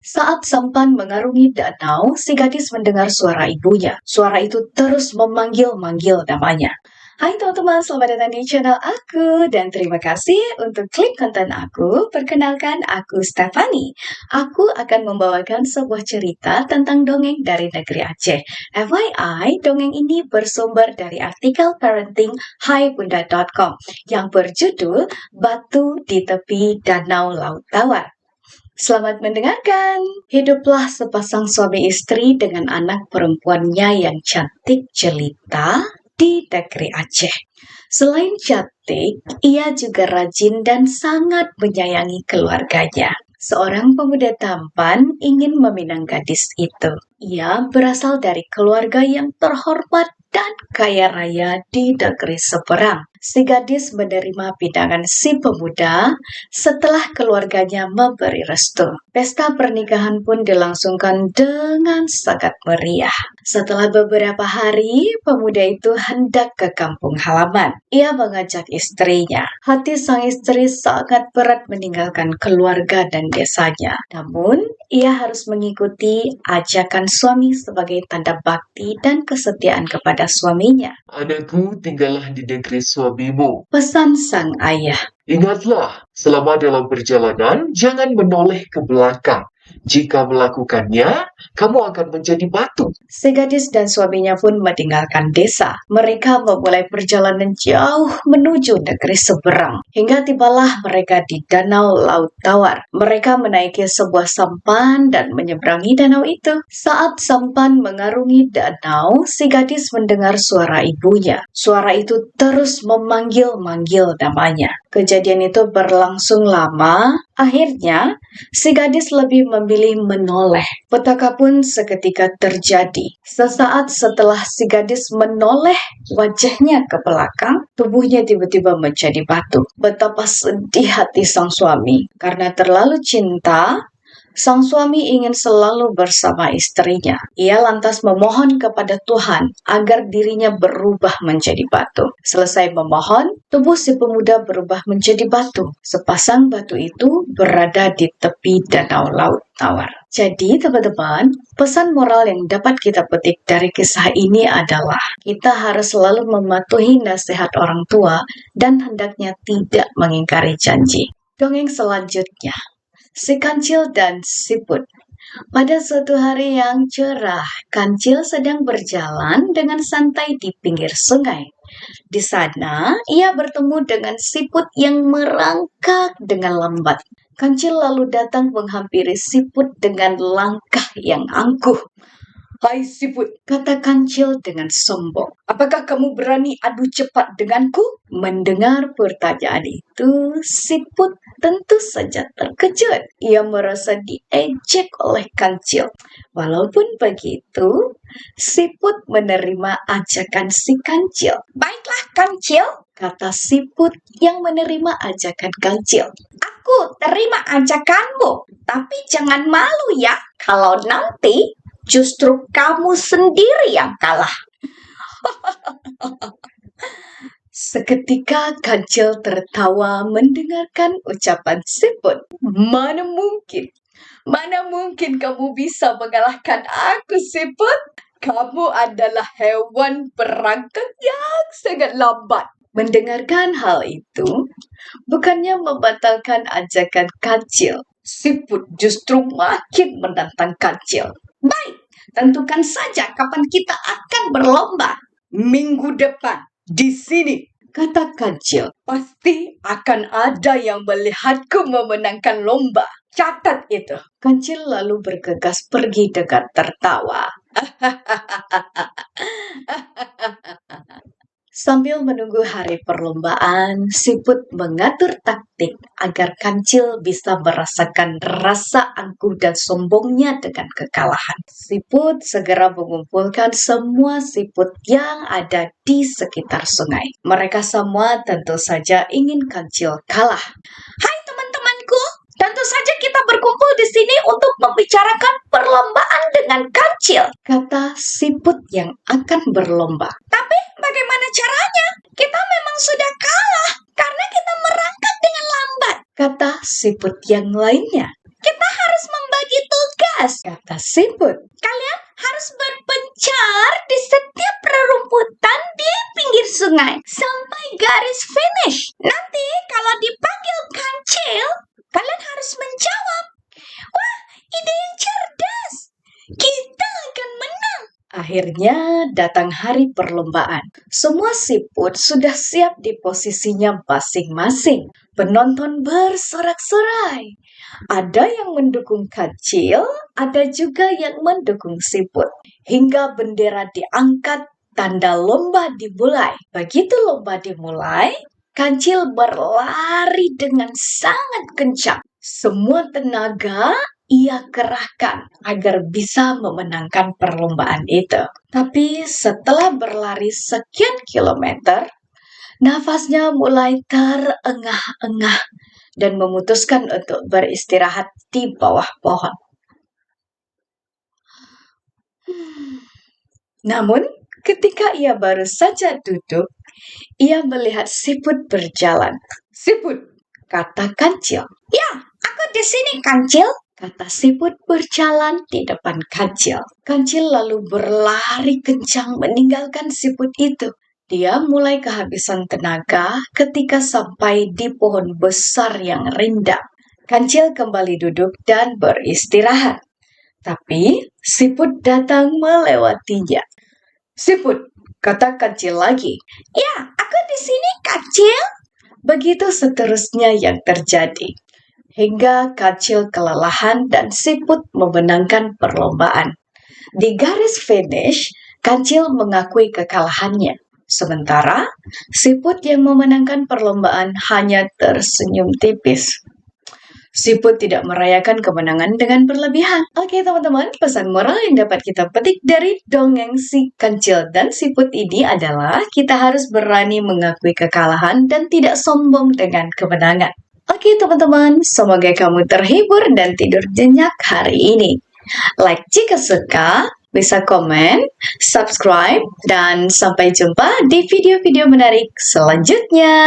Saat sampan mengarungi danau, si gadis mendengar suara ibunya. Suara itu terus memanggil-manggil namanya. Hai teman-teman, selamat datang di channel aku dan terima kasih untuk klik konten aku. Perkenalkan, aku Stefani. Aku akan membawakan sebuah cerita tentang dongeng dari negeri Aceh. FYI, dongeng ini bersumber dari artikel parenting haibunda.com yang berjudul Batu di Tepi Danau Laut Tawar. Selamat mendengarkan. Hiduplah sepasang suami istri dengan anak perempuannya yang cantik jelita di negeri Aceh. Selain cantik, ia juga rajin dan sangat menyayangi keluarganya. Seorang pemuda tampan ingin meminang gadis itu. Ia berasal dari keluarga yang terhormat dan kaya raya di negeri seberang. Si gadis menerima pinangan si pemuda setelah keluarganya memberi restu. Pesta pernikahan pun dilangsungkan dengan sangat meriah. Setelah beberapa hari, pemuda itu hendak ke kampung halaman. Ia mengajak istrinya. Hati sang istri sangat berat meninggalkan keluarga dan desanya. Namun, ia harus mengikuti ajakan suami sebagai tanda bakti dan kesetiaan kepada suaminya. Anakku, tinggallah di negeri suamimu. Pesan sang ayah. Ingatlah, selama dalam perjalanan, jangan menoleh ke belakang. Jika melakukannya, kamu akan menjadi batu. Si gadis dan suaminya pun meninggalkan desa. Mereka memulai perjalanan jauh menuju negeri seberang. Hingga tibalah mereka di Danau Laut Tawar. Mereka menaiki sebuah sampan dan menyeberangi danau itu. Saat sampan mengarungi danau, si gadis mendengar suara ibunya. Suara itu terus memanggil-manggil namanya. Kejadian itu berlangsung lama. Akhirnya, si gadis lebih memilih menoleh. Petaka pun seketika terjadi. Sesaat setelah si gadis menoleh wajahnya ke belakang, tubuhnya tiba-tiba menjadi batu. Betapa sedih hati sang suami. Karena terlalu cinta, sang suami ingin selalu bersama istrinya. Ia lantas memohon kepada Tuhan agar dirinya berubah menjadi batu. Selesai memohon, tubuh si pemuda berubah menjadi batu. Sepasang batu itu berada di tepi Danau Laut Tawar. Jadi teman-teman, pesan moral yang dapat kita petik dari kisah ini adalah kita harus selalu mematuhi nasihat orang tua dan hendaknya tidak mengingkari janji. Dongeng selanjutnya. Si Kancil dan Siput. Pada suatu hari yang cerah, Kancil sedang berjalan dengan santai di pinggir sungai. Di sana, ia bertemu dengan Siput yang merangkak dengan lambat. Kancil lalu datang menghampiri Siput dengan langkah yang angkuh. Hai Siput, kata Kancil dengan sombong. Apakah kamu berani adu cepat denganku? Mendengar pertanyaan itu, Siput tentu saja terkejut. Ia merasa diejek oleh Kancil. Walaupun begitu, Siput menerima ajakan si Kancil. Baiklah Kancil, kata Siput yang menerima ajakan Kancil. Aku terima ajakanmu, tapi jangan malu ya kalau nanti justru kamu sendiri yang kalah. Seketika Kancil tertawa mendengarkan ucapan Siput. Mana mungkin kamu bisa mengalahkan aku, Siput? Kamu adalah hewan perangkak yang sangat lambat. Mendengarkan hal itu, bukannya membatalkan ajakan Kancil, Siput justru makin menantang Kancil. Baik, tentukan saja kapan kita akan berlomba. Minggu depan, di sini, kata Kancil. Pasti akan ada yang melihatku memenangkan lomba. Catat itu. Kancil lalu bergegas pergi dengan tertawa. Sambil menunggu hari perlombaan, Siput mengatur taktik agar Kancil bisa merasakan rasa angkuh dan sombongnya dengan kekalahan. Siput segera mengumpulkan semua siput yang ada di sekitar sungai. Mereka semua tentu saja ingin Kancil kalah. Hai teman-temanku, tentu saja kita berkumpul di sini untuk membicarakan perlombaan dengan Kancil, kata siput yang akan berlomba. Tapi bagaimana caranya? Kita memang sudah kalah karena kita merangkak dengan lambat, kata siput yang lainnya. Kita harus membagi tugas cerdas, kata siput. Kalian harus berpencar di setiap rerumputan di pinggir sungai sampai garis finish. Nanti kalau dipanggil kancil, kalian harus menjawab. Wah, ide yang cerdas. Kita akan menang. Akhirnya datang hari perlombaan. Semua siput sudah siap di posisinya masing-masing. Penonton bersorak-sorai. Ada yang mendukung kancil, ada juga yang mendukung siput. Hingga bendera diangkat, tanda lomba dimulai. Begitu lomba dimulai, kancil berlari dengan sangat kencang. Semua tenaga ia kerahkan agar bisa memenangkan perlombaan itu. Tapi setelah berlari sekian kilometer, nafasnya mulai terengah-engah dan memutuskan untuk beristirahat di bawah pohon. Namun, ketika ia baru saja duduk, ia melihat siput berjalan. Siput, kata kancil. Ya, aku di sini, kancil, kata siput berjalan di depan kancil. Kancil lalu berlari kencang meninggalkan siput itu. Dia mulai kehabisan tenaga ketika sampai di pohon besar yang rindang. Kancil kembali duduk dan beristirahat. Tapi siput datang melewatinya. Siput, kata kancil lagi. Ya, aku di sini, kancil. Begitu seterusnya yang terjadi. Hingga kancil kelelahan dan siput memenangkan perlombaan. Di garis finish, kancil mengakui kekalahannya. Sementara, siput yang memenangkan perlombaan hanya tersenyum tipis. Siput tidak merayakan kemenangan dengan berlebihan. Oke teman-teman, pesan moral yang dapat kita petik dari dongeng si kancil dan siput ini adalah kita harus berani mengakui kekalahan dan tidak sombong dengan kemenangan. Oke teman-teman, semoga kamu terhibur dan tidur nyenyak hari ini. Like jika suka, bisa komen, subscribe, dan sampai jumpa di video-video menarik selanjutnya.